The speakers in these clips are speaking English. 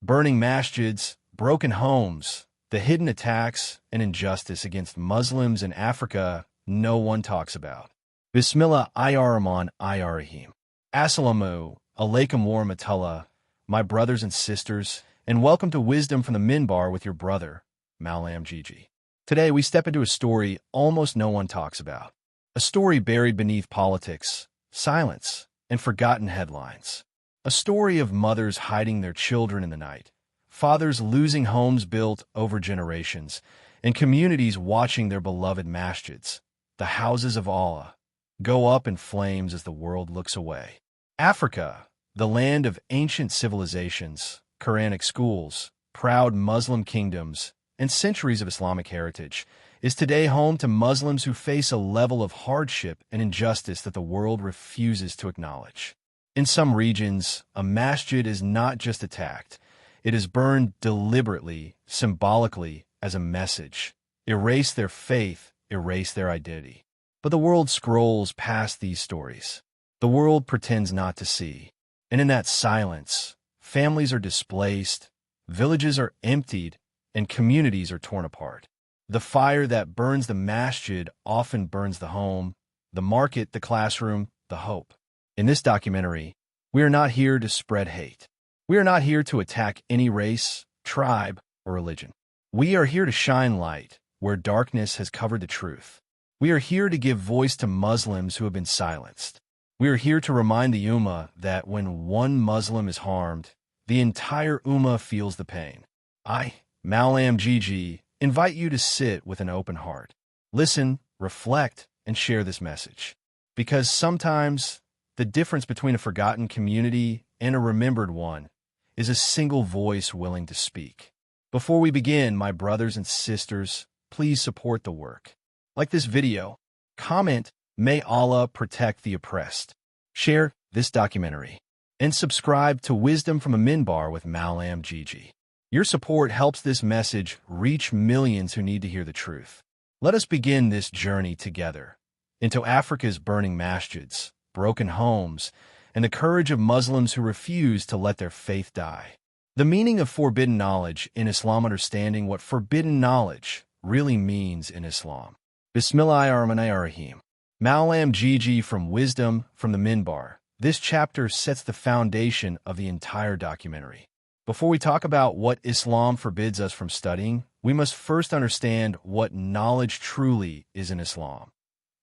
burning masjids, broken homes, the hidden attacks and injustice against Muslims in Africa no one talks about. Bismillah ar-Rahman ar-Rahim. Assalamu alaikum wa rahmatullah, my brothers and sisters, and welcome to Wisdom from the Minbar with your brother, Mallam JIJI. Today we step into a story almost no one talks about. A story buried beneath politics, silence, and forgotten headlines. A story of mothers hiding their children in the night, fathers losing homes built over generations, and communities watching their beloved masjids, the houses of Allah, go up in flames as the world looks away. Africa, the land of ancient civilizations, Quranic schools, proud Muslim kingdoms, and centuries of Islamic heritage, is today home to Muslims who face a level of hardship and injustice that the world refuses to acknowledge. In some regions, a masjid is not just attacked, it is burned deliberately, symbolically, as a message. Erase their faith, erase their identity. But the world scrolls past these stories. The world pretends not to see. And in that silence, families are displaced, villages are emptied, and communities are torn apart. The fire that burns the masjid often burns the home, the market, the classroom, the hope. In this documentary, we are not here to spread hate. We are not here to attack any race, tribe, or religion. We are here to shine light where darkness has covered the truth. We are here to give voice to Muslims who have been silenced. We are here to remind the Ummah that when one Muslim is harmed, the entire Ummah feels the pain. I, Mallam JIJI, invite you to sit with an open heart. Listen, reflect, and share this message. Because sometimes the difference between a forgotten community and a remembered one is a single voice willing to speak. Before we begin, my brothers and sisters, please support the work. Like this video, comment, "May Allah protect the oppressed." Share this documentary, and subscribe to Wisdom from a Minbar with Mallam JIJI. Your support helps this message reach millions who need to hear the truth. Let us begin this journey together into Africa's burning masjids, broken homes, and the courage of Muslims who refuse to let their faith die. The meaning of forbidden knowledge in Islam. Understanding what forbidden knowledge really means in Islam. Bismillah ar-Rahman ar-Rahim. Mallam JIJI from Wisdom from the Minbar. This chapter sets the foundation of the entire documentary. Before we talk about what Islam forbids us from studying, we must first understand what knowledge truly is in Islam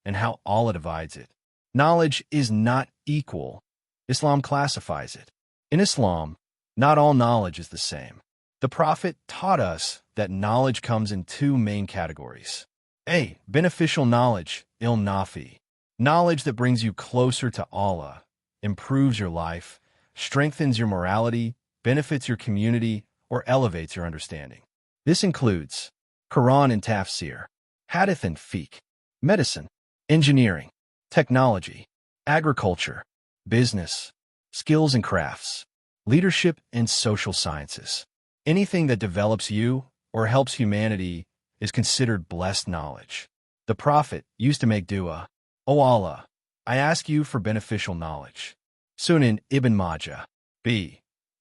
and how Allah divides it. Knowledge is not equal. Islam classifies it. In Islam, not all knowledge is the same. The Prophet taught us that knowledge comes in two main categories. A. Beneficial knowledge, ilm nafi. Knowledge that brings you closer to Allah, improves your life, strengthens your morality, benefits your community, or elevates your understanding. This includes Qur'an and tafsir, hadith and fiqh, medicine, engineering, technology, agriculture, business, skills and crafts, leadership and social sciences. Anything that develops you or helps humanity is considered blessed knowledge. The Prophet used to make dua, "O Allah, I ask you for beneficial knowledge." Sunan Ibn Majah. B.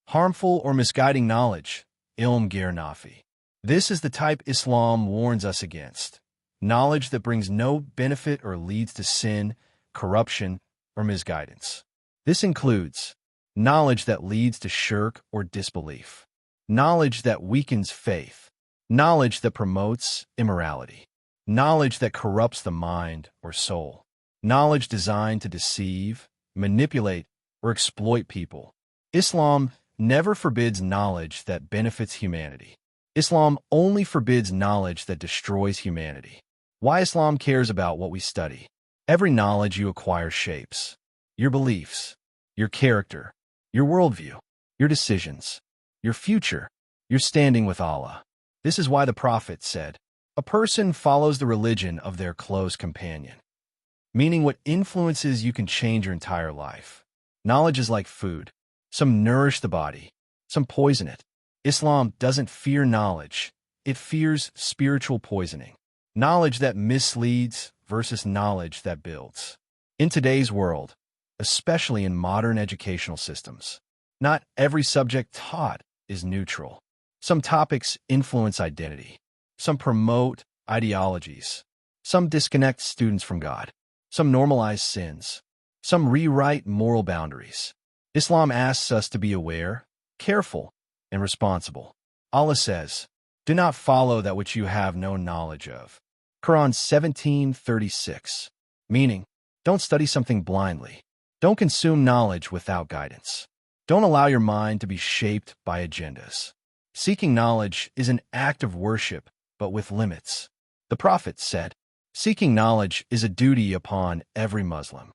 Harmful or misguiding knowledge, ilm ghair nafi. This is the type Islam warns us against. Knowledge that brings no benefit or leads to sin, corruption, or misguidance. This includes knowledge that leads to shirk or disbelief, knowledge that weakens faith, knowledge that promotes immorality, knowledge that corrupts the mind or soul, knowledge designed to deceive, manipulate, or exploit people. Islam never forbids knowledge that benefits humanity. Islam only forbids knowledge that destroys humanity. Why Islam cares about what we study. Every knowledge you acquire shapes your beliefs, your character, your worldview, your decisions, your future, your standing with Allah. This is why the Prophet said, "A person follows the religion of their close companion," meaning what influences you can change your entire life. Knowledge is like food. Some nourish the body, some poison it. Islam doesn't fear knowledge. It fears spiritual poisoning. Knowledge that misleads versus knowledge that builds. In today's world, especially in modern educational systems, not every subject taught is neutral. Some topics influence identity. Some promote ideologies. Some disconnect students from God. Some normalize sins. Some rewrite moral boundaries. Islam asks us to be aware, careful, and responsible. Allah says, "Do not follow that which you have no knowledge of." Qur'an 17:36. Meaning, don't study something blindly. Don't consume knowledge without guidance. Don't allow your mind to be shaped by agendas. Seeking knowledge is an act of worship, but with limits. The Prophet said, "Seeking knowledge is a duty upon every Muslim."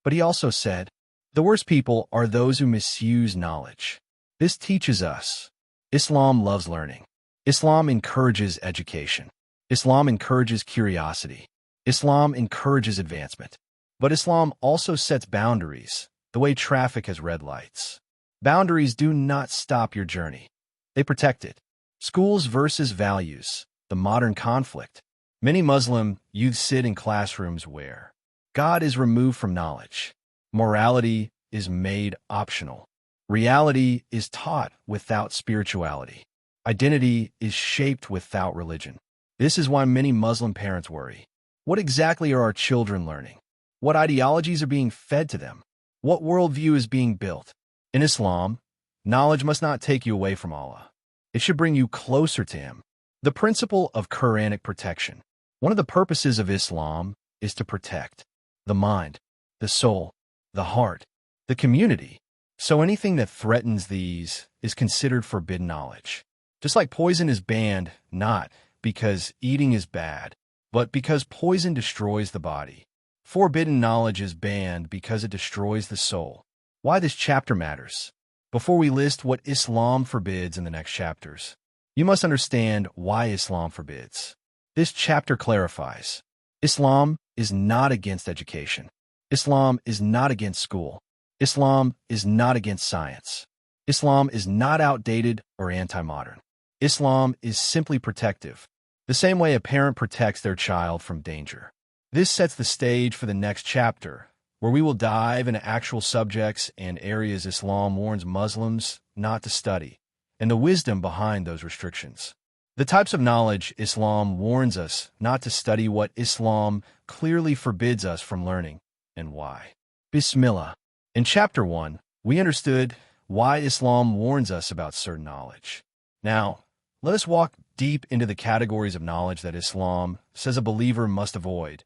But he also said, "The worst people are those who misuse knowledge." This teaches us, Islam loves learning. Islam encourages education. Islam encourages curiosity. Islam encourages advancement. But Islam also sets boundaries, the way traffic has red lights. Boundaries do not stop your journey. They protect it. Schools versus values, the modern conflict. Many Muslim youth sit in classrooms where God is removed from knowledge. Morality is made optional. Reality is taught without spirituality. Identity is shaped without religion. This is why many Muslim parents worry. What exactly are our children learning? What ideologies are being fed to them? What worldview is being built? In Islam, knowledge must not take you away from Allah. It should bring you closer to Him. The principle of Quranic protection. One of the purposes of Islam is to protect the mind, the soul, the heart, the community. So anything that threatens these is considered forbidden knowledge. Just like poison is banned, not because eating is bad, but because poison destroys the body. Forbidden knowledge is banned because it destroys the soul. Why this chapter matters. Before we list what Islam forbids in the next chapters, you must understand why Islam forbids. This chapter clarifies. Islam is not against education. Islam is not against school. Islam is not against science. Islam is not outdated or anti-modern. Islam is simply protective, the same way a parent protects their child from danger. This sets the stage for the next chapter, where we will dive into actual subjects and areas Islam warns Muslims not to study, and the wisdom behind those restrictions. The types of knowledge Islam warns us not to study, what Islam clearly forbids us from learning, and why. Bismillah. In Chapter 1, we understood why Islam warns us about certain knowledge. Now, let us walk deep into the categories of knowledge that Islam says a believer must avoid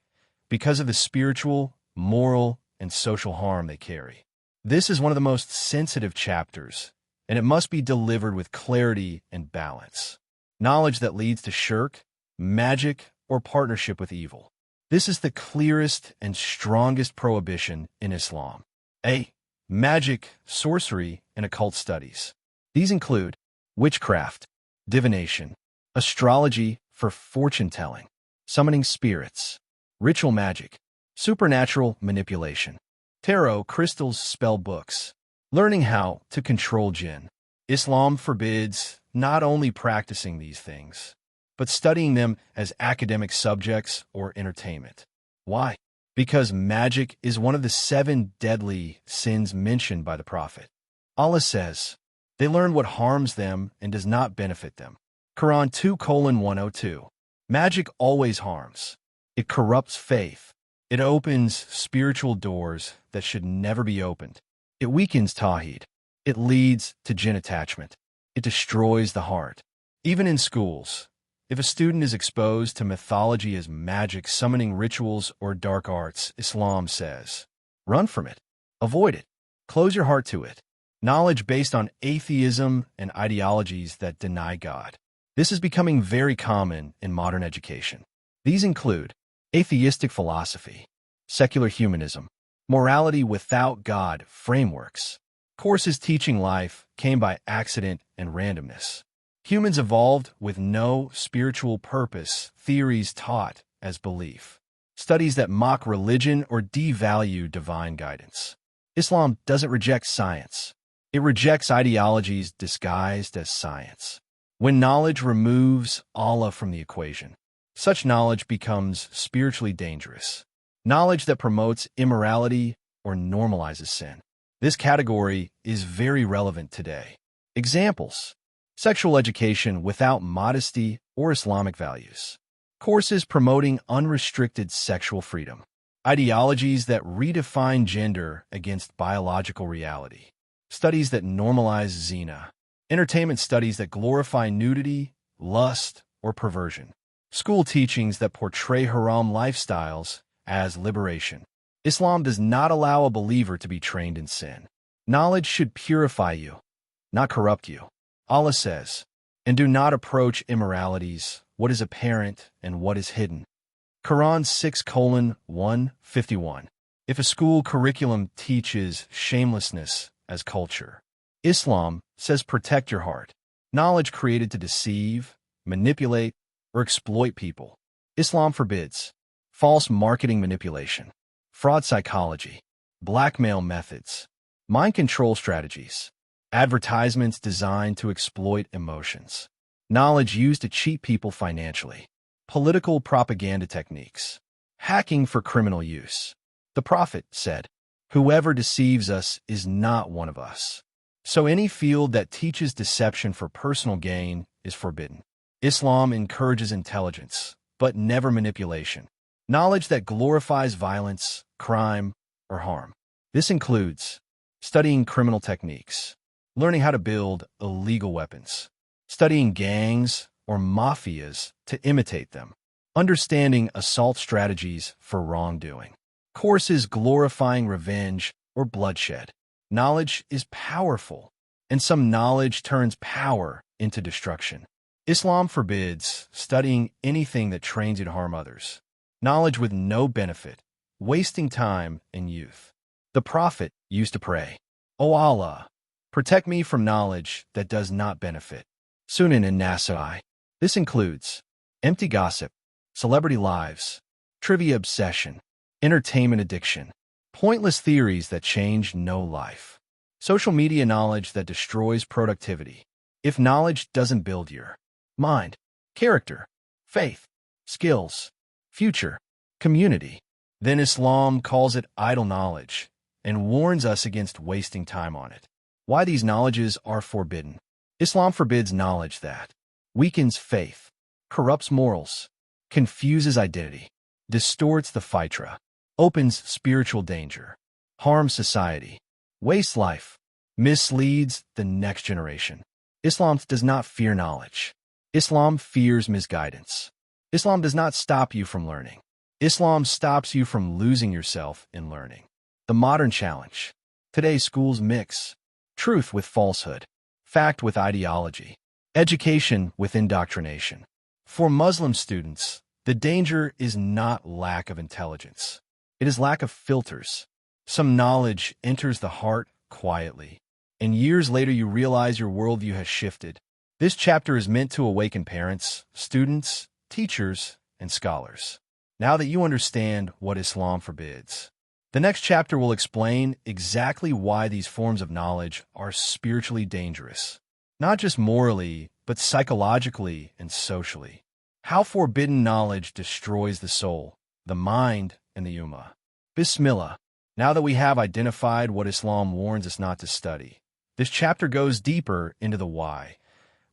because of the spiritual, moral, and social harm they carry. This is one of the most sensitive chapters, and it must be delivered with clarity and balance. Knowledge that leads to shirk, magic, or partnership with evil. This is the clearest and strongest prohibition in Islam. A. Magic, sorcery, and occult studies. These include witchcraft, divination, astrology for fortune-telling, summoning spirits, ritual magic, supernatural manipulation, tarot, crystals, spell books, learning how to control jinn. Islam forbids not only practicing these things, but studying them as academic subjects or entertainment. Why? Because magic is one of the 7 deadly sins mentioned by the Prophet. Allah says, they learn what harms them and does not benefit them. Quran 2:102. Magic always harms. It corrupts faith. It opens spiritual doors that should never be opened. It weakens Tawheed. It leads to jinn attachment. It destroys the heart. Even in schools, if a student is exposed to mythology as magic, summoning rituals, or dark arts, Islam says, run from it. Avoid it. Close your heart to it. Knowledge based on atheism and ideologies that deny God. This is becoming very common in modern education. These include atheistic philosophy, secular humanism, morality without God frameworks. Courses teaching life came by accident and randomness. Humans evolved with no spiritual purpose, theories taught as belief. Studies that mock religion or devalue divine guidance. Islam doesn't reject science. It rejects ideologies disguised as science. When knowledge removes Allah from the equation, such knowledge becomes spiritually dangerous. Knowledge that promotes immorality or normalizes sin. This category is very relevant today. Examples: Sexual education without modesty or Islamic values. Courses promoting unrestricted sexual freedom. Ideologies that redefine gender against biological reality. Studies that normalize zina. Entertainment studies that glorify nudity, lust, or perversion. School teachings that portray haram lifestyles as liberation. Islam does not allow a believer to be trained in sin. Knowledge should purify you, not corrupt you. Allah says, "And do not approach immoralities, what is apparent and what is hidden." Quran 6:151. If a school curriculum teaches shamelessness as culture, Islam says protect your heart. Knowledge created to deceive, manipulate, or exploit people. Islam forbids false marketing manipulation, fraud psychology, blackmail methods, mind control strategies, advertisements designed to exploit emotions, knowledge used to cheat people financially, political propaganda techniques, hacking for criminal use. The Prophet said, "Whoever deceives us is not one of us." So any field that teaches deception for personal gain is forbidden. Islam encourages intelligence, but never manipulation. Knowledge that glorifies violence, crime, or harm. This includes studying criminal techniques, learning how to build illegal weapons, studying gangs or mafias to imitate them, understanding assault strategies for wrongdoing, courses glorifying revenge or bloodshed. Knowledge is powerful, and some knowledge turns power into destruction. Islam forbids studying anything that trains you to harm others. Knowledge with no benefit, wasting time and youth. The Prophet used to pray, "O Allah, protect me from knowledge that does not benefit." Sunan and Nasa'i. This includes empty gossip, celebrity lives, trivia obsession, entertainment addiction, pointless theories that change no life, social media knowledge that destroys productivity. If knowledge doesn't build your mind, character, faith, skills, future, community, then Islam calls it idle knowledge and warns us against wasting time on it. Why these knowledges are forbidden. Islam forbids knowledge that weakens faith, corrupts morals, confuses identity, distorts the fitra, opens spiritual danger, harms society, wastes life, misleads the next generation. Islam does not fear knowledge. Islam fears misguidance. Islam does not stop you from learning. Islam stops you from losing yourself in learning. The modern challenge. Today's schools mix truth with falsehood, fact with ideology, education with indoctrination. For Muslim students, the danger is not lack of intelligence. It is lack of filters. Some knowledge enters the heart quietly, and years later you realize your worldview has shifted. This chapter is meant to awaken parents, students, teachers, and scholars. Now that you understand what Islam forbids, the next chapter will explain exactly why these forms of knowledge are spiritually dangerous, not just morally, but psychologically and socially. How forbidden knowledge destroys the soul, the mind, and the Ummah. Bismillah. Now that we have identified what Islam warns us not to study, this chapter goes deeper into the why,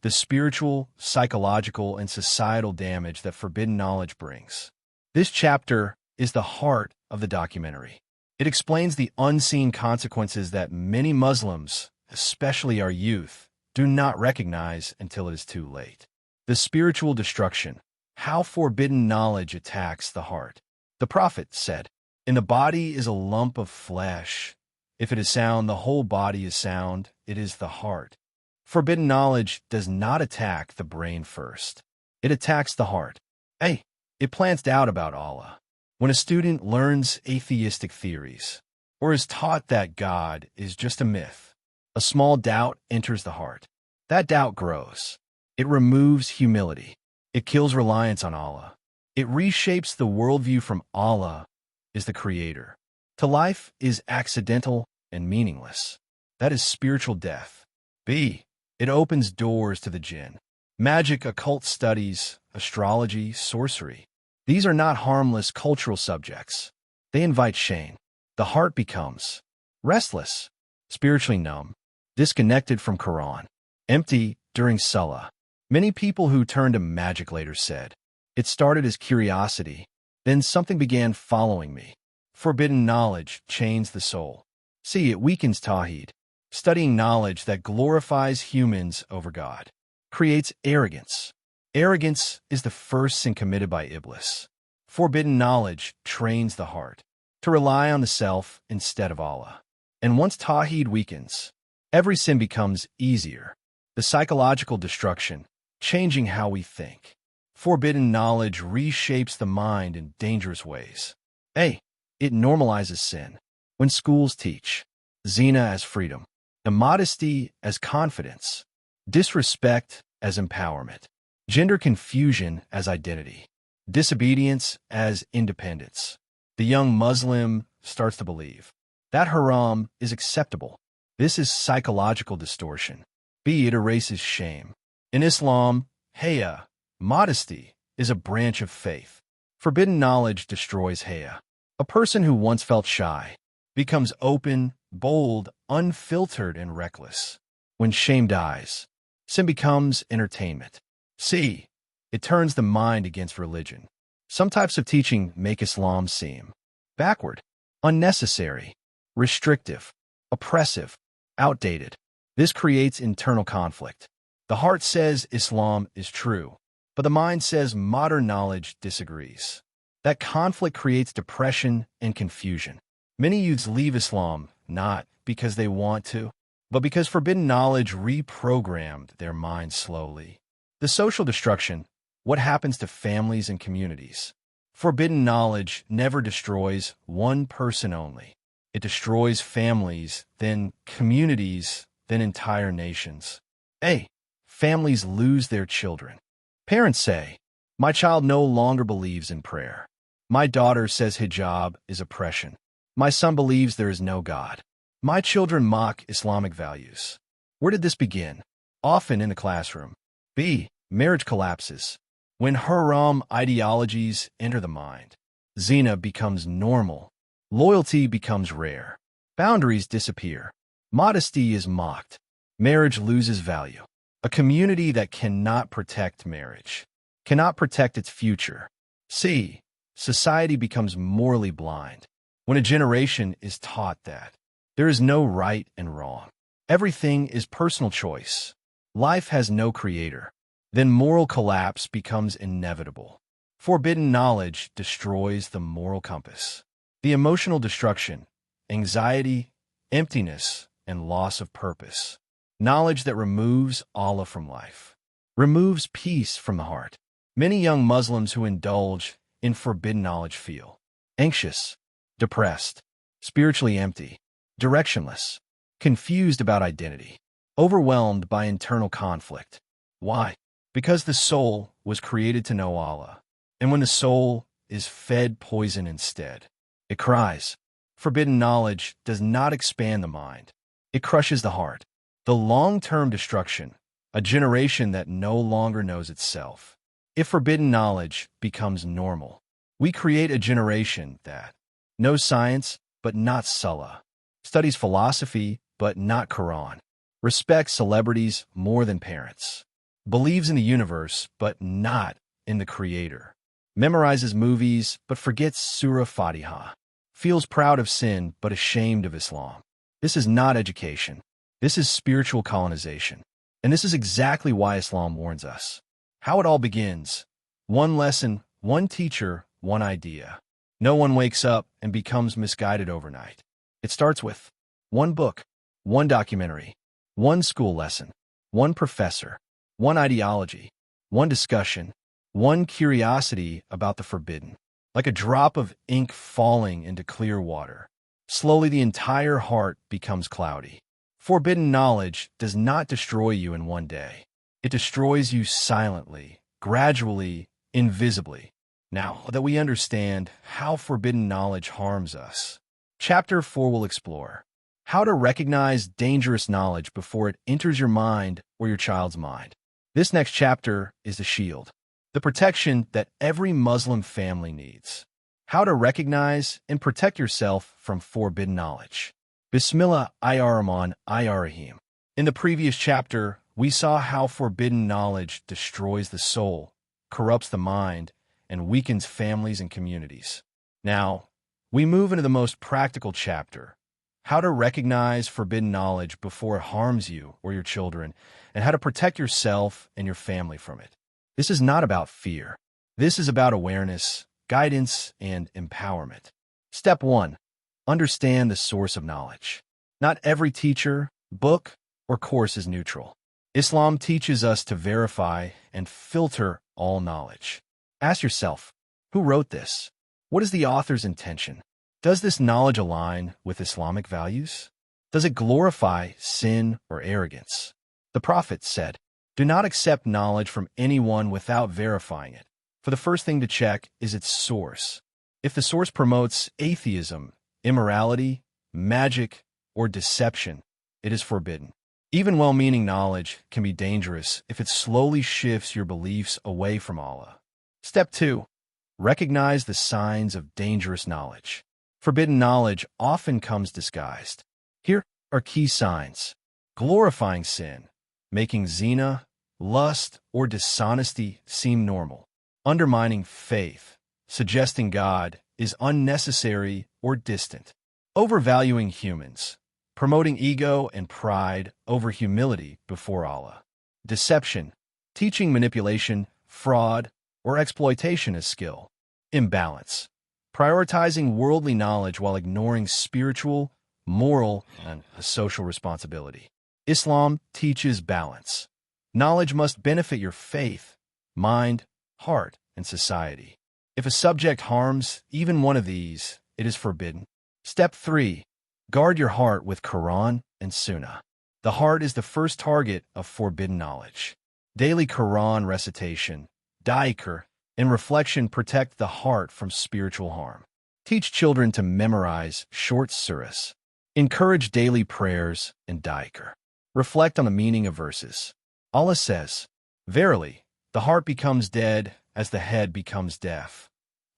the spiritual, psychological, and societal damage that forbidden knowledge brings. This chapter is the heart of the documentary. It explains the unseen consequences that many Muslims, especially our youth, do not recognize until it is too late. The spiritual destruction, how forbidden knowledge attacks the heart. The Prophet said, "In the body is a lump of flesh. If it is sound, the whole body is sound. It is the heart." Forbidden knowledge does not attack the brain first. It attacks the heart. It plants doubt about Allah. When a student learns atheistic theories, or is taught that God is just a myth, a small doubt enters the heart. That doubt grows. It removes humility. It kills reliance on Allah. It reshapes the worldview from Allah is the creator to life is accidental and meaningless. That is spiritual death. It opens doors to the jinn, magic, occult studies, astrology, sorcery. These are not harmless cultural subjects. They invite shame. The heart becomes restless, spiritually numb, disconnected from Qur'an, empty, during Salah. Many people who turned to magic later said, "It started as curiosity, then something began following me." Forbidden knowledge chains the soul. See, it weakens Tawhid. Studying knowledge that glorifies humans over God creates arrogance. Arrogance is the first sin committed by Iblis. Forbidden knowledge trains the heart to rely on the self instead of Allah. And once Tawhid weakens, every sin becomes easier. The psychological destruction, changing how we think. Forbidden knowledge reshapes the mind in dangerous ways. A. It normalizes sin. When schools teach zina as freedom, immodesty as confidence, disrespect as empowerment, gender confusion as identity, disobedience as independence, the young Muslim starts to believe that haram is acceptable. This is psychological distortion. B. It erases shame. In Islam, haya, modesty, is a branch of faith. Forbidden knowledge destroys haya. A person who once felt shy becomes open, bold, unfiltered, and reckless. When shame dies, sin becomes entertainment. C. It turns the mind against religion. Some types of teaching make Islam seem backward, unnecessary, restrictive, oppressive, outdated. This creates internal conflict. The heart says Islam is true, but the mind says modern knowledge disagrees. That conflict creates depression and confusion. Many youths leave Islam not because they want to, but because forbidden knowledge reprogrammed their minds slowly. The social destruction, what happens to families and communities? Forbidden knowledge never destroys one person only. It destroys families, then communities, then entire nations. A. Families lose their children. Parents say, "My child no longer believes in prayer. My daughter says hijab is oppression. My son believes there is no God. My children mock Islamic values." Where did this begin? Often in the classroom. B. Marriage collapses. When haram ideologies enter the mind, zina becomes normal. Loyalty becomes rare. Boundaries disappear. Modesty is mocked. Marriage loses value. A community that cannot protect marriage cannot protect its future. C. Society becomes morally blind. When a generation is taught that there is no right and wrong, everything is personal choice, life has no creator, then moral collapse becomes inevitable. Forbidden knowledge destroys the moral compass. The emotional destruction, anxiety, emptiness, and loss of purpose. Knowledge that removes Allah from life, removes peace from the heart. Many young Muslims who indulge in forbidden knowledge feel anxious, depressed, spiritually empty, directionless, confused about identity, overwhelmed by internal conflict. Why? Because the soul was created to know Allah, and when the soul is fed poison instead, it cries. Forbidden knowledge does not expand the mind. It crushes the heart. The long-term destruction, a generation that no longer knows itself. If forbidden knowledge becomes normal, we create a generation that knows science but not Salah, studies philosophy but not Qur'an, respects celebrities more than parents, believes in the universe but not in the Creator, memorizes movies but forgets Surah Fatiha, feels proud of sin but ashamed of Islam. This is not education. This is spiritual colonization. And this is exactly why Islam warns us. How it all begins. One lesson, one teacher, one idea. No one wakes up and becomes misguided overnight. It starts with one book, one documentary, one school lesson, one professor, one ideology, one discussion, one curiosity about the forbidden. Like a drop of ink falling into clear water. Slowly the entire heart becomes cloudy. Forbidden knowledge does not destroy you in one day. It destroys you silently, gradually, invisibly. Now that we understand how forbidden knowledge harms us, Chapter 4 will explore how to recognize dangerous knowledge before it enters your mind or your child's mind. This next chapter is the shield, the protection that every Muslim family needs. How to recognize and protect yourself from forbidden knowledge. Bismillah ar-Rahman ar-Rahim. In the previous chapter, we saw how forbidden knowledge destroys the soul, corrupts the mind, and weakens families and communities. Now, we move into the most practical chapter: how to recognize forbidden knowledge before it harms you or your children, and how to protect yourself and your family from it. This is not about fear. This is about awareness, guidance, and empowerment. Step 1. Understand the source of knowledge. Not every teacher, book, or course is neutral. Islam teaches us to verify and filter all knowledge. Ask yourself, who wrote this? What is the author's intention? Does this knowledge align with Islamic values? Does it glorify sin or arrogance? The Prophet said, "Do not accept knowledge from anyone without verifying it, for the first thing to check is its source. If the source promotes atheism, immorality, magic, or deception, it is forbidden." Even well-meaning knowledge can be dangerous if it slowly shifts your beliefs away from Allah. Step 2. Recognize the signs of dangerous knowledge. Forbidden knowledge often comes disguised. Here are key signs: glorifying sin, making zina, lust, or dishonesty seem normal; undermining faith, suggesting God is unnecessary or distant; overvaluing humans, promoting ego and pride over humility before Allah; deception, teaching manipulation, fraud, or exploitation as skill; imbalance, prioritizing worldly knowledge while ignoring spiritual, moral, and social responsibility. Islam teaches balance. Knowledge must benefit your faith, mind, heart, and society. If a subject harms even one of these, it is forbidden. Step 3. Guard your heart with Qur'an and Sunnah. The heart is the first target of forbidden knowledge. Daily Qur'an recitation, dhikr, and reflection protect the heart from spiritual harm. Teach children to memorize short surahs. Encourage daily prayers and dhikr. Reflect on the meaning of verses. Allah says, "Verily, the heart becomes dead as the head becomes deaf.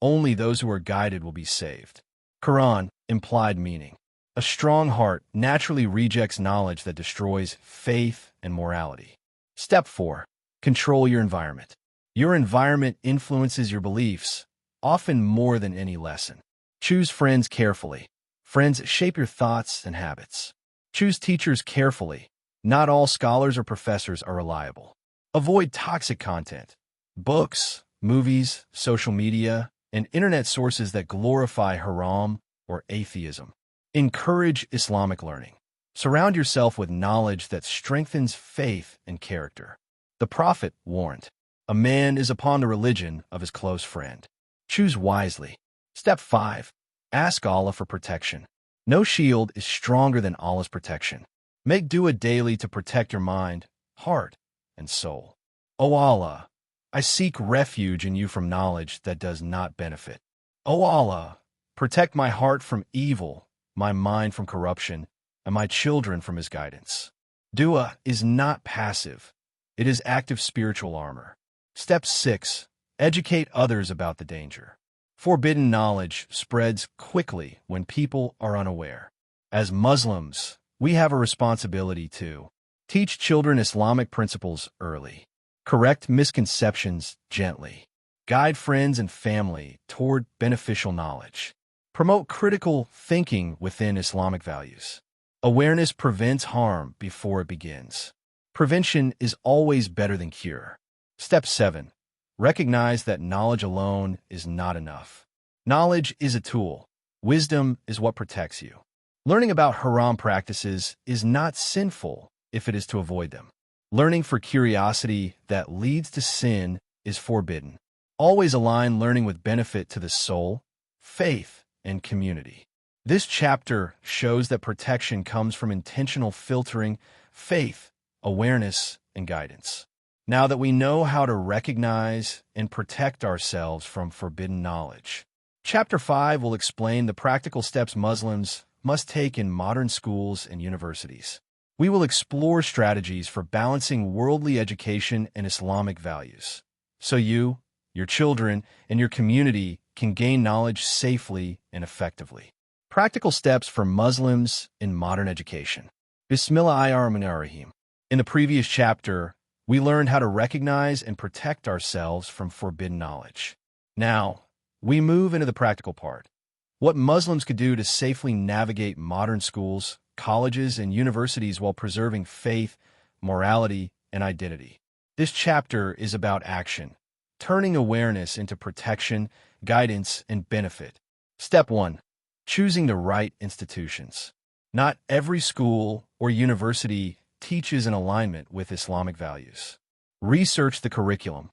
Only those who are guided will be saved." Qur'an, implied meaning. A strong heart naturally rejects knowledge that destroys faith and morality. Step 4. Control your environment. Your environment influences your beliefs, often more than any lesson. Choose friends carefully. Friends shape your thoughts and habits. Choose teachers carefully. Not all scholars or professors are reliable. Avoid toxic content. Books, movies, social media, and internet sources that glorify haram or atheism. Encourage Islamic learning. Surround yourself with knowledge that strengthens faith and character. The Prophet warned, "A man is upon the religion of his close friend." Choose wisely. Step 5. Ask Allah for protection. No shield is stronger than Allah's protection. Make dua daily to protect your mind, heart, and soul. O Allah, I seek refuge in you from knowledge that does not benefit. O Allah, protect my heart from evil, my mind from corruption, and my children from misguidance. Dua is not passive. It is active spiritual armor. Step 6. Educate others about the danger. Forbidden knowledge spreads quickly when people are unaware. As Muslims, we have a responsibility to teach children Islamic principles early, correct misconceptions gently, guide friends and family toward beneficial knowledge, promote critical thinking within Islamic values. Awareness prevents harm before it begins. Prevention is always better than cure. Step 7. Recognize that knowledge alone is not enough. Knowledge is a tool. Wisdom is what protects you. Learning about haram practices is not sinful if it is to avoid them. Learning for curiosity that leads to sin is forbidden. Always align learning with benefit to the soul, faith, and community. This chapter shows that protection comes from intentional filtering, faith, awareness, and guidance. Now that we know how to recognize and protect ourselves from forbidden knowledge, Chapter 5 will explain the practical steps Muslims must take in modern schools and universities. We will explore strategies for balancing worldly education and Islamic values, so you, your children, and your community can gain knowledge safely and effectively. Practical steps for Muslims in modern education. Bismillahirrahmanirrahim. In the previous chapter, we learned how to recognize and protect ourselves from forbidden knowledge. Now, we move into the practical part. What Muslims could do to safely navigate modern schools, colleges, and universities while preserving faith, morality, and identity. This chapter is about action, turning awareness into protection, guidance, and benefit. Step 1. Choosing the right institutions. Not every school or university teaches in alignment with Islamic values. Research the curriculum.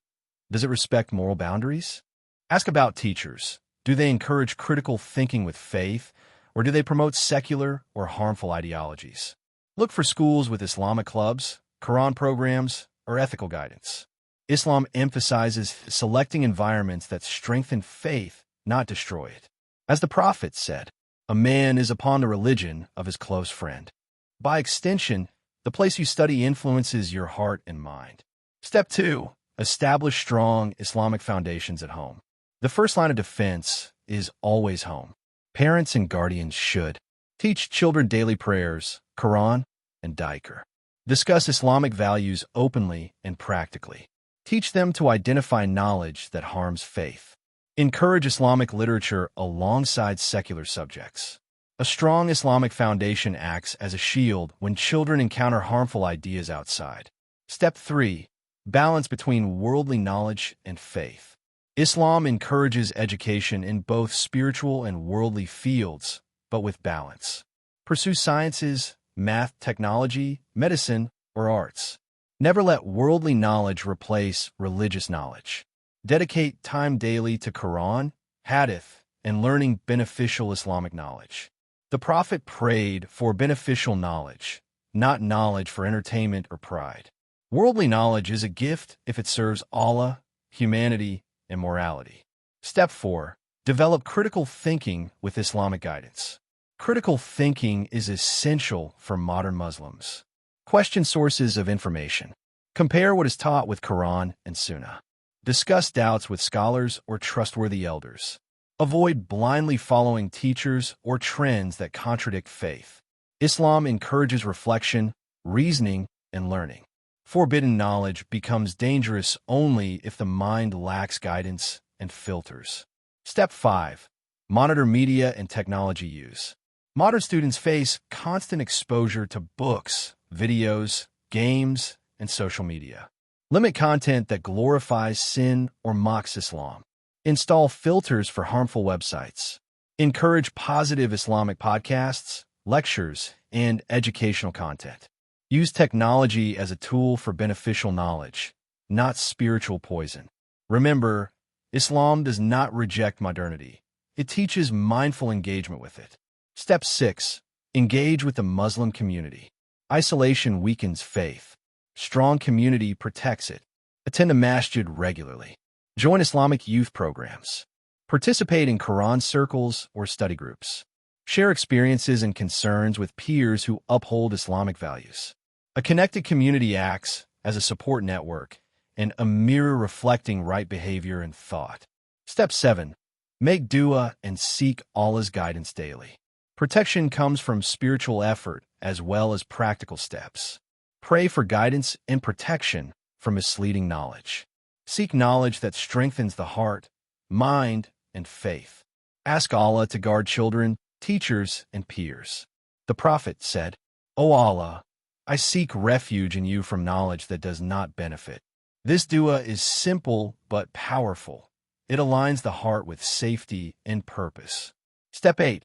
Does it respect moral boundaries? Ask about teachers. Do they encourage critical thinking with faith, or do they promote secular or harmful ideologies? Look for schools with Islamic clubs, Qur'an programs, or ethical guidance. Islam emphasizes selecting environments that strengthen faith, not destroy it. As the Prophet said, a man is upon the religion of his close friend. By extension, the place you study influences your heart and mind. Step 2. Establish strong Islamic foundations at home. The first line of defense is always home. Parents and guardians should teach children daily prayers, Quran, and dhikr. Discuss Islamic values openly and practically. Teach them to identify knowledge that harms faith. Encourage Islamic literature alongside secular subjects. A strong Islamic foundation acts as a shield when children encounter harmful ideas outside. Step 3. Balance between worldly knowledge and faith. Islam encourages education in both spiritual and worldly fields, but with balance. Pursue sciences, math, technology, medicine, or arts. Never let worldly knowledge replace religious knowledge. Dedicate time daily to Quran, Hadith, and learning beneficial Islamic knowledge. The Prophet prayed for beneficial knowledge, not knowledge for entertainment or pride. Worldly knowledge is a gift if it serves Allah, humanity, and morality. Step 4. Develop critical thinking with Islamic guidance. Critical thinking is essential for modern Muslims. Question sources of information. Compare what is taught with Quran and Sunnah. Discuss doubts with scholars or trustworthy elders. Avoid blindly following teachers or trends that contradict faith. Islam encourages reflection, reasoning, and learning. Forbidden knowledge becomes dangerous only if the mind lacks guidance and filters. Step 5. Monitor media and technology use. Modern students face constant exposure to books, videos, games, and social media. Limit content that glorifies sin or mocks Islam. Install filters for harmful websites. Encourage positive Islamic podcasts, lectures, and educational content. Use technology as a tool for beneficial knowledge, not spiritual poison. Remember, Islam does not reject modernity. It teaches mindful engagement with it. Step 6. Engage with the Muslim community. Isolation weakens faith. Strong community protects it. Attend a masjid regularly. Join Islamic youth programs. Participate in Quran circles or study groups. Share experiences and concerns with peers who uphold Islamic values. A connected community acts as a support network and a mirror reflecting right behavior and thought. Step 7. Make dua and seek Allah's guidance daily. Protection comes from spiritual effort as well as practical steps. Pray for guidance and protection from misleading knowledge. Seek knowledge that strengthens the heart, mind, and faith. Ask Allah to guard children, teachers, and peers. The Prophet said, "O Allah, I seek refuge in you from knowledge that does not benefit." This dua is simple but powerful. It aligns the heart with safety and purpose. Step 8.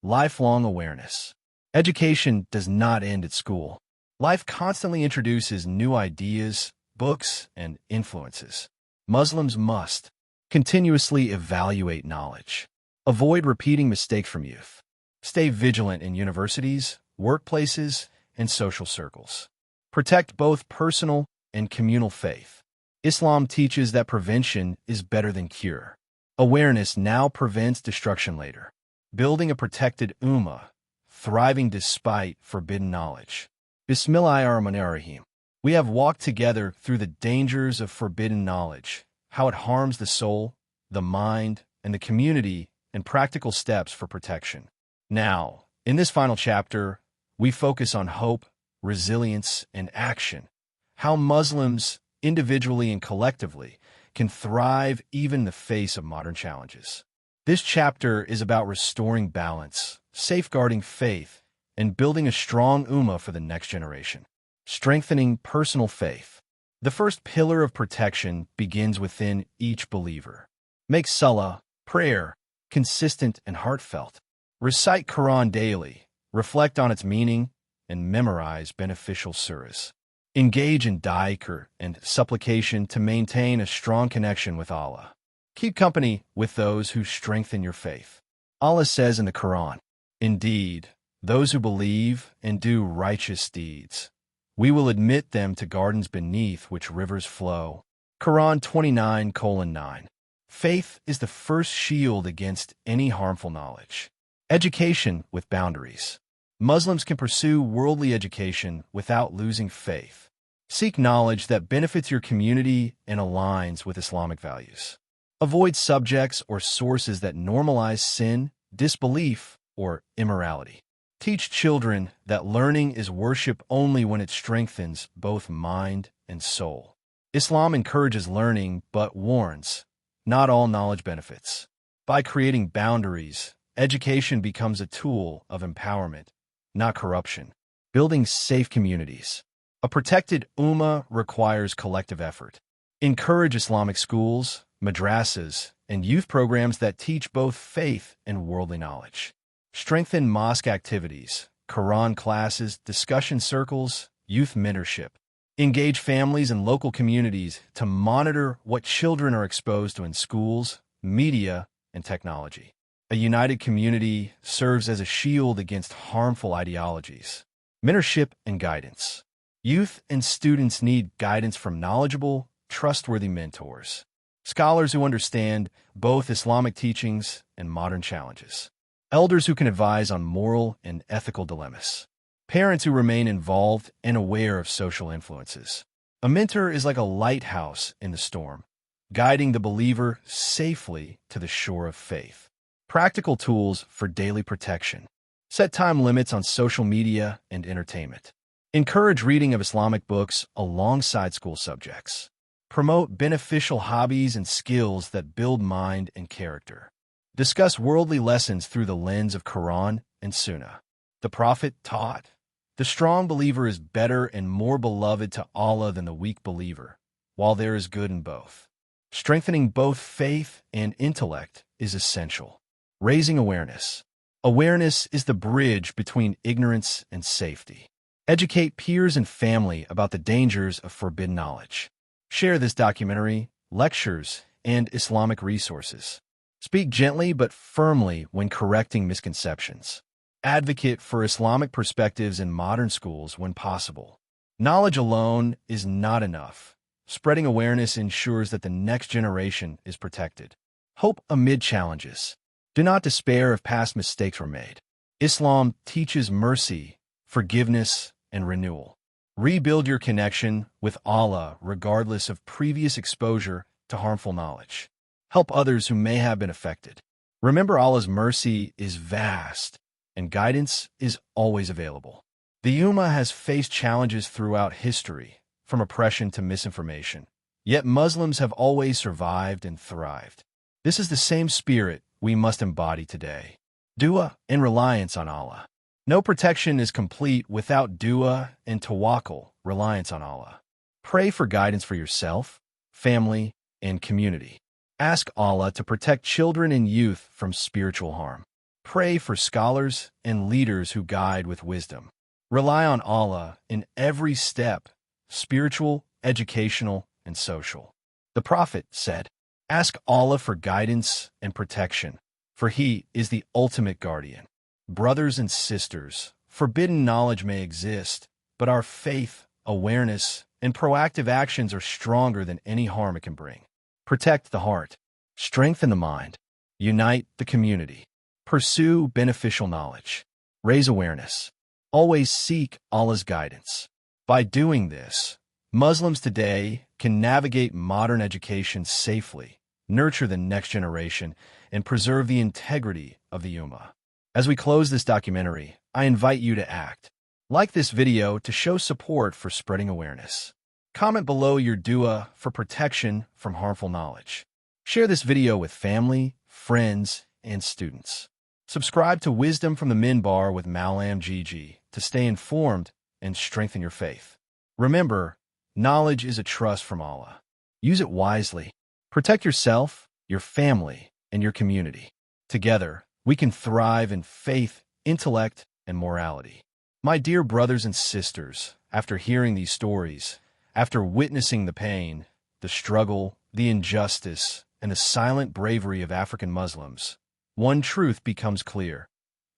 Lifelong awareness. Education does not end at school. Life constantly introduces new ideas, books, and influences. Muslims must continuously evaluate knowledge. Avoid repeating mistakes from youth. Stay vigilant in universities, workplaces, and social circles. Protect both personal and communal faith. Islam teaches that prevention is better than cure. Awareness now prevents destruction later. Building a protected Ummah, thriving despite forbidden knowledge. Bismillahirrahmanirrahim. We have walked together through the dangers of forbidden knowledge, how it harms the soul, the mind, and the community, and practical steps for protection. Now, in this final chapter, we focus on hope, resilience, and action. How Muslims, individually and collectively, can thrive even in the face of modern challenges. This chapter is about restoring balance, safeguarding faith, and building a strong Ummah for the next generation. Strengthening personal faith. The first pillar of protection begins within each believer. Make salah, prayer, consistent and heartfelt. Recite Qur'an daily, reflect on its meaning, and memorize beneficial surahs. Engage in dhikr and supplication to maintain a strong connection with Allah. Keep company with those who strengthen your faith. Allah says in the Qur'an, "Indeed, those who believe and do righteous deeds, we will admit them to gardens beneath which rivers flow." Quran 29:9. Faith is the first shield against any harmful knowledge. Education with boundaries. Muslims can pursue worldly education without losing faith. Seek knowledge that benefits your community and aligns with Islamic values. Avoid subjects or sources that normalize sin, disbelief, or immorality. Teach children that learning is worship only when it strengthens both mind and soul. Islam encourages learning but warns, not all knowledge benefits. By creating boundaries, education becomes a tool of empowerment, not corruption. Building safe communities. A protected Ummah requires collective effort. Encourage Islamic schools, madrasas, and youth programs that teach both faith and worldly knowledge. Strengthen mosque activities, Quran classes, discussion circles, youth mentorship. Engage families and local communities to monitor what children are exposed to in schools, media, and technology. A united community serves as a shield against harmful ideologies. Mentorship and guidance. Youth and students need guidance from knowledgeable, trustworthy mentors. Scholars who understand both Islamic teachings and modern challenges. Elders who can advise on moral and ethical dilemmas. Parents who remain involved and aware of social influences. A mentor is like a lighthouse in the storm, guiding the believer safely to the shore of faith. Practical tools for daily protection. Set time limits on social media and entertainment. Encourage reading of Islamic books alongside school subjects. Promote beneficial hobbies and skills that build mind and character. Discuss worldly lessons through the lens of Quran and Sunnah. The Prophet taught, "The strong believer is better and more beloved to Allah than the weak believer, while there is good in both." Strengthening both faith and intellect is essential. Raising awareness. Awareness is the bridge between ignorance and safety. Educate peers and family about the dangers of forbidden knowledge. Share this documentary, lectures, and Islamic resources. Speak gently but firmly when correcting misconceptions. Advocate for Islamic perspectives in modern schools when possible. Knowledge alone is not enough. Spreading awareness ensures that the next generation is protected. Hope amid challenges. Do not despair if past mistakes were made. Islam teaches mercy, forgiveness, and renewal. Rebuild your connection with Allah regardless of previous exposure to harmful knowledge. Help others who may have been affected. Remember, Allah's mercy is vast, and guidance is always available. The Ummah has faced challenges throughout history, from oppression to misinformation. Yet Muslims have always survived and thrived. This is the same spirit we must embody today. Dua and reliance on Allah. No protection is complete without dua and tawakkul, reliance on Allah. Pray for guidance for yourself, family, and community. Ask Allah to protect children and youth from spiritual harm. Pray for scholars and leaders who guide with wisdom. Rely on Allah in every step, spiritual, educational, and social. The Prophet said, "Ask Allah for guidance and protection, for He is the ultimate guardian." Brothers and sisters, forbidden knowledge may exist, but our faith, awareness, and proactive actions are stronger than any harm it can bring. Protect the heart. Strengthen the mind. Unite the community. Pursue beneficial knowledge. Raise awareness. Always seek Allah's guidance. By doing this, Muslims today can navigate modern education safely, nurture the next generation, and preserve the integrity of the Ummah. As we close this documentary, I invite you to act. Like this video to show support for spreading awareness. Comment below your dua for protection from harmful knowledge. Share this video with family, friends, and students. Subscribe to Wisdom from the Minbar with Mallam JIJI to stay informed and strengthen your faith. Remember, knowledge is a trust from Allah. Use it wisely. Protect yourself, your family, and your community. Together, we can thrive in faith, intellect, and morality. My dear brothers and sisters, after hearing these stories, after witnessing the pain, the struggle, the injustice, and the silent bravery of African Muslims, one truth becomes clear.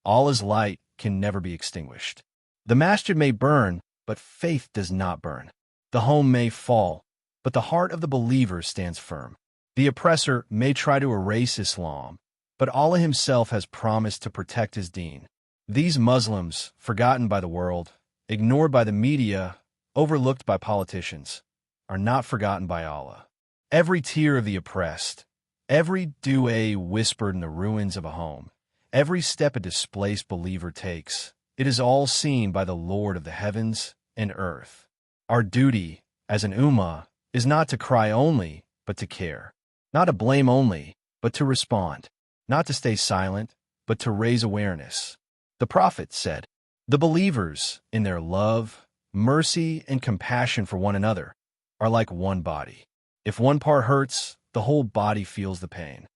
Allah's light can never be extinguished. The masjid may burn, but faith does not burn. The home may fall, but the heart of the believer stands firm. The oppressor may try to erase Islam, but Allah himself has promised to protect his deen. These Muslims, forgotten by the world, ignored by the media, overlooked by politicians, are not forgotten by Allah. Every tear of the oppressed, every dua whispered in the ruins of a home, every step a displaced believer takes, it is all seen by the Lord of the heavens and earth. Our duty, as an Ummah, is not to cry only, but to care. Not to blame only, but to respond. Not to stay silent, but to raise awareness. The Prophet said, "The believers, in their love, mercy, and compassion for one another, are like one body. If one part hurts, the whole body feels the pain."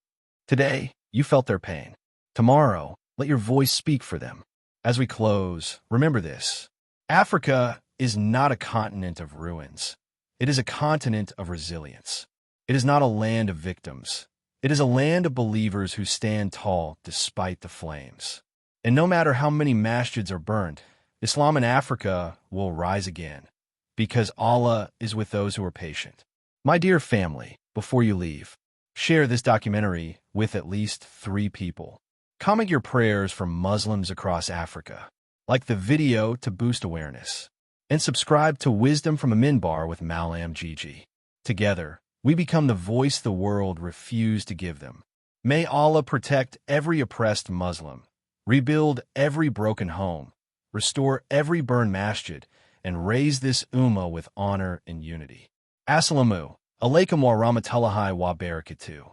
Today, you felt their pain. Tomorrow, let your voice speak for them. As we close, remember this. Africa is not a continent of ruins. It is a continent of resilience. It is not a land of victims. It is a land of believers who stand tall despite the flames. And no matter how many masjids are burned, Islam in Africa will rise again, because Allah is with those who are patient. My dear family, before you leave, share this documentary with at least 3 people. Comment your prayers for Muslims across Africa. Like the video to boost awareness. And subscribe to Wisdom from a Minbar with Mallam JIJI. Together, we become the voice the world refused to give them. May Allah protect every oppressed Muslim, rebuild every broken home, restore every burned masjid, and raise this ummah with honor and unity. Assalamu alaikum wa rahmatullahi wa barakatuh.